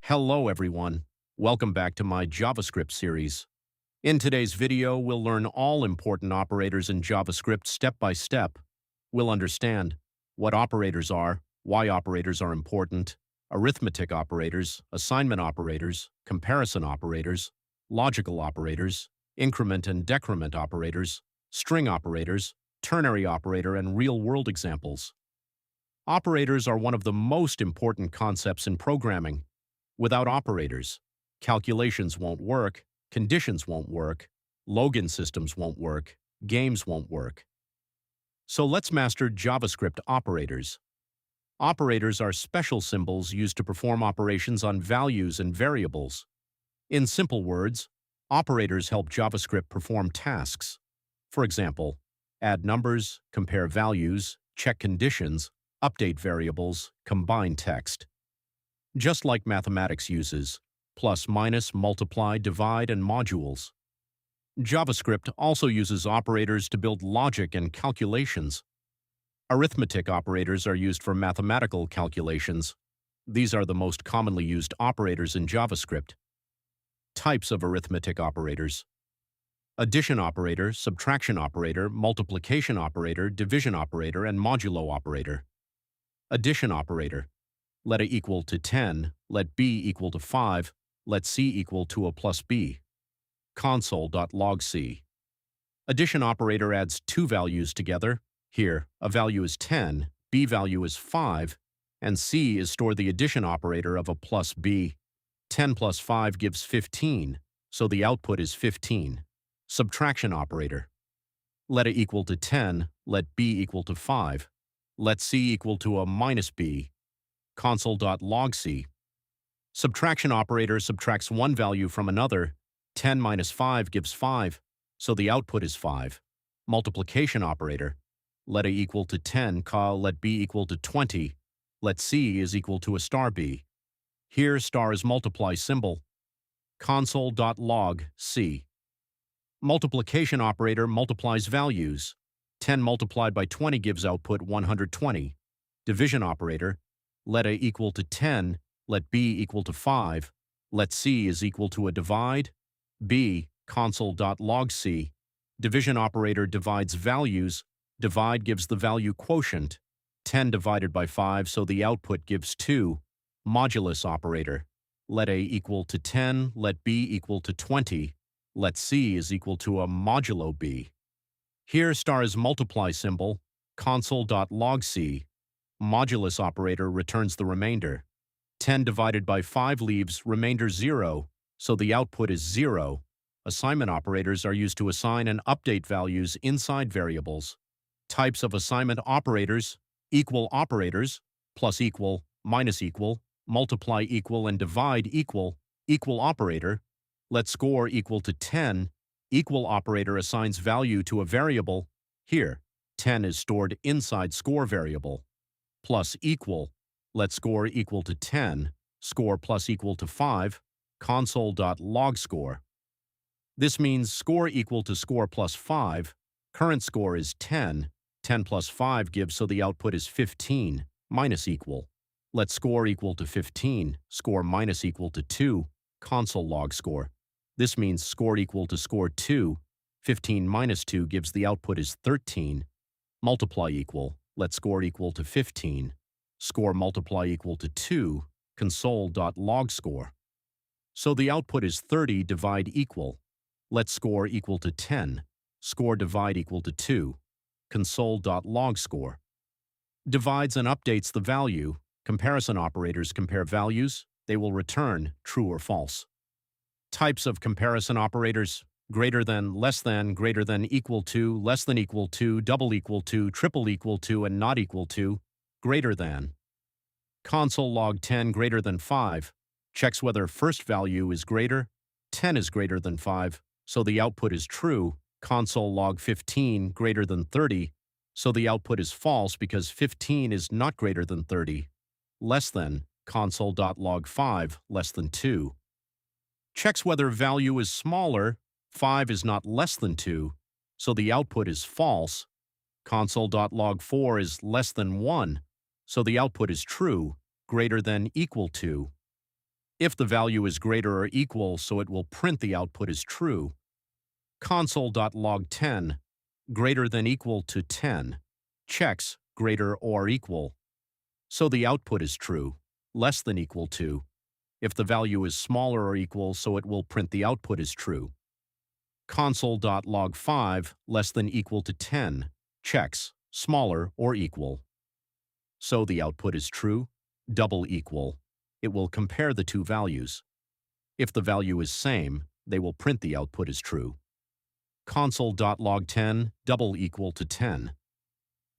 Hello everyone, welcome back to my JavaScript series. In today's video, we'll learn all important operators in JavaScript step by step. We'll understand what operators are, why operators are important, arithmetic operators, assignment operators, comparison operators, logical operators, increment and decrement operators, string operators, ternary operator, and real-world examples. Operators are one of the most important concepts in programming. Without operators, calculations won't work, conditions won't work, login systems won't work, games won't work. So let's master JavaScript operators. Operators are special symbols used to perform operations on values and variables. In simple words, operators help JavaScript perform tasks. For example, add numbers, compare values, check conditions, update variables, combine text. Just like mathematics uses plus, minus, multiply, divide, and modules. JavaScript also uses operators to build logic and calculations. Arithmetic operators are used for mathematical calculations. These are the most commonly used operators in JavaScript. Types of arithmetic operators: addition operator, subtraction operator, multiplication operator, division operator, and modulo operator. Addition operator: let A equal to 10, let B equal to 5, let C equal to A plus B. Console.log_C. Addition operator adds two values together. Here, a value is 10, B value is 5, and C is stored the addition operator of A plus B. 10 plus 5 gives 15, so the output is 15. Subtraction operator. Let A equal to 10, let B equal to 5, let C equal to A minus B. Console.log_C. Subtraction operator subtracts one value from another. 10 minus 5 gives 5, so the output is 5. Multiplication operator. Let A equal to 10, let B equal to 20, let C is equal to a star B. Here star is multiply symbol. Console.log_C. Multiplication operator multiplies values. 10 multiplied by 20 gives output 120. Division operator. Let A equal to 10, let B equal to 5, let C is equal to a divide, B, console.log_C. Division operator divides values. Divide gives the value quotient, 10 divided by 5, so the output gives 2. Modulus operator. Let A equal to 10, let B equal to 20, let C is equal to a modulo B. Here star is multiply symbol, console.log_C. Modulus operator returns the remainder. 10 divided by 5 leaves remainder 0, so the output is 0. Assignment operators are used to assign and update values inside variables. Types of assignment operators: equal operators, plus equal, minus equal, multiply equal, and divide equal. Equal operator. Let score equal to 10. Equal operator assigns value to a variable. Here, 10 is stored inside score variable. Plus equal. Let score equal to 10, score plus equal to 5, console.log_score. This means score equal to score plus 5, current score is 10, 10 plus 5 gives, so the output is 15, minus equal. Let score equal to 15, score minus equal to 2, console log score. This means score equal to score 2, 15 minus 2 gives, the output is 13. Multiply equal. Let score equal to 15, score multiply equal to 2, console.log_score. So the output is 30 divide equal. Let score equal to 10, score divide equal to 2, console.log_score. Divides and updates the value. Comparison operators compare values. They will return true or false. Types of comparison operators: greater than, greater than, equal to, less than equal to, double equal to, triple equal to, and not equal to. Greater than. Console log 10 greater than 5. Checks whether first value is greater. 10 is greater than 5, so the output is true. Console log 15 greater than 30, so the output is false because 15 is not greater than 30. Less than. Console.log5 less than 2. Checks whether value is smaller. 5 is not less than 2, so the output is false. Console.log4 is less than 1, so the output is true, greater than equal to. If the value is greater or equal, so it will print the output as true. Console.log10 greater than equal to 10 checks greater or equal, so the output is true. Less than equal to, if the value is smaller or equal, so it will print the output as true. Console.log5 less than equal to 10 checks smaller or equal, so the output is true. Double equal, it will compare the two values. If the value is same, they will print the output as true. Console.log10 double equal to 10.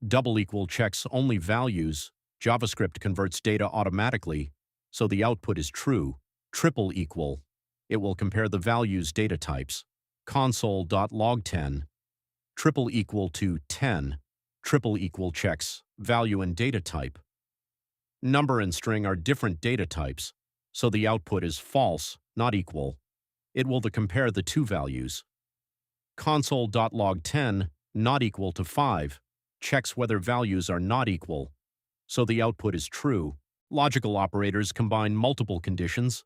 Double equal checks only values. JavaScript converts data automatically, so the output is true. Triple equal, it will compare the values data types. Console.log10 triple equal to 10. Triple equal checks value and data type. Number and string are different data types, so the output is false, not equal. It will compare the two values. Console.log10 not equal to 5 checks whether values are not equal, so the output is true. Logical operators combine multiple conditions.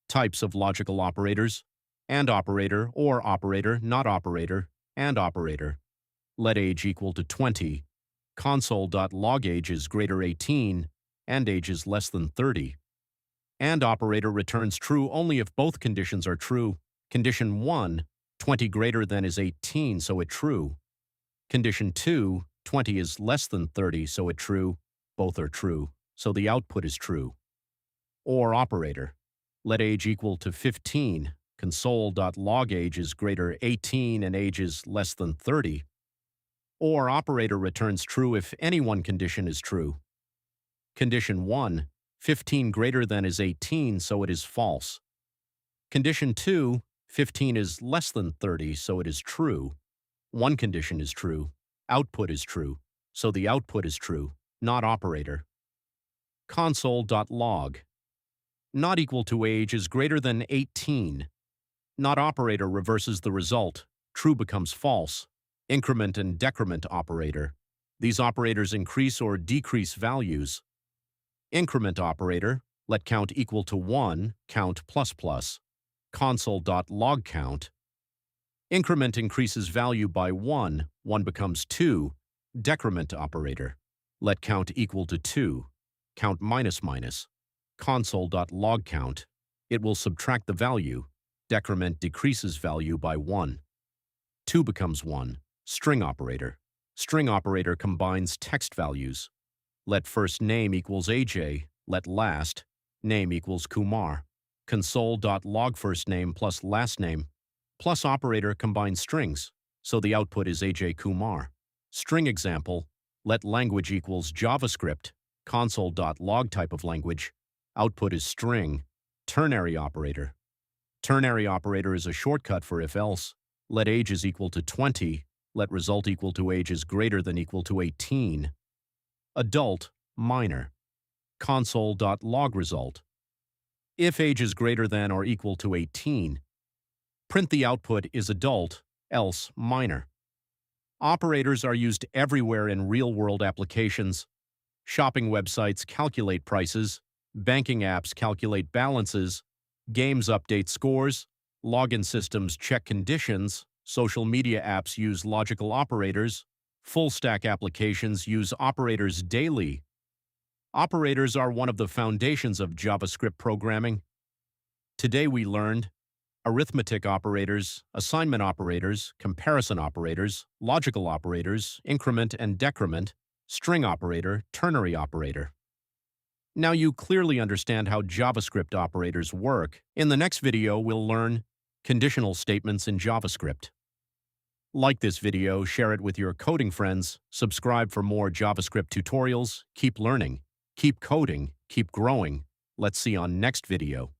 Types of logical operators: and operator, or operator, not operator, and operator. Let age equal to 20. Console.log age is greater 18, and age is less than 30. And operator returns true only if both conditions are true. Condition 1, 20 greater than is 18, so it true. Condition 2, 20 is less than 30, so it true. Both are true, so the output is true. Or operator. Let age equal to 15. Console.log age is greater 18 and age is less than 30. Or operator returns true if any one condition is true. Condition 1, 15 greater than is 18, so it is false. Condition 2, 15 is less than 30, so it is true. One condition is true. Output is true, so the output is true, not operator. Console.log. Not equal to age is greater than 18. Not operator reverses the result. True becomes false. Increment and decrement operator. These operators increase or decrease values. Increment operator, let count equal to 1, count plus plus. Console.log count. Increment increases value by 1, 1 becomes 2. Decrement operator, let count equal to 2, count minus minus. Console.log count, it will subtract the value. Decrement decreases value by 1. 2 becomes 1. String operator. String operator combines text values. Let first name equals AJ, let last name equals Kumar. Console.log first name plus last name. Plus operator combines strings, so the output is AJ Kumar. String example, let language equals JavaScript. Console.log type of language. Output is string. Ternary operator. Ternary operator is a shortcut for if-else. Let age is equal to 20. Let result equal to age is greater than equal to 18. Adult, minor. Console.log result. If age is greater than or equal to 18, print the output is adult, else minor. Operators are used everywhere in real-world applications. Shopping websites calculate prices, banking apps calculate balances, games update scores, login systems check conditions, social media apps use logical operators, full-stack applications use operators daily. Operators are one of the foundations of JavaScript programming. Today we learned arithmetic operators, assignment operators, comparison operators, logical operators, increment and decrement, string operator, ternary operator. Now you clearly understand how JavaScript operators work. In the next video, we'll learn conditional statements in JavaScript. Like this video, share it with your coding friends, subscribe for more JavaScript tutorials, keep learning, keep coding, keep growing. Let's see on next video.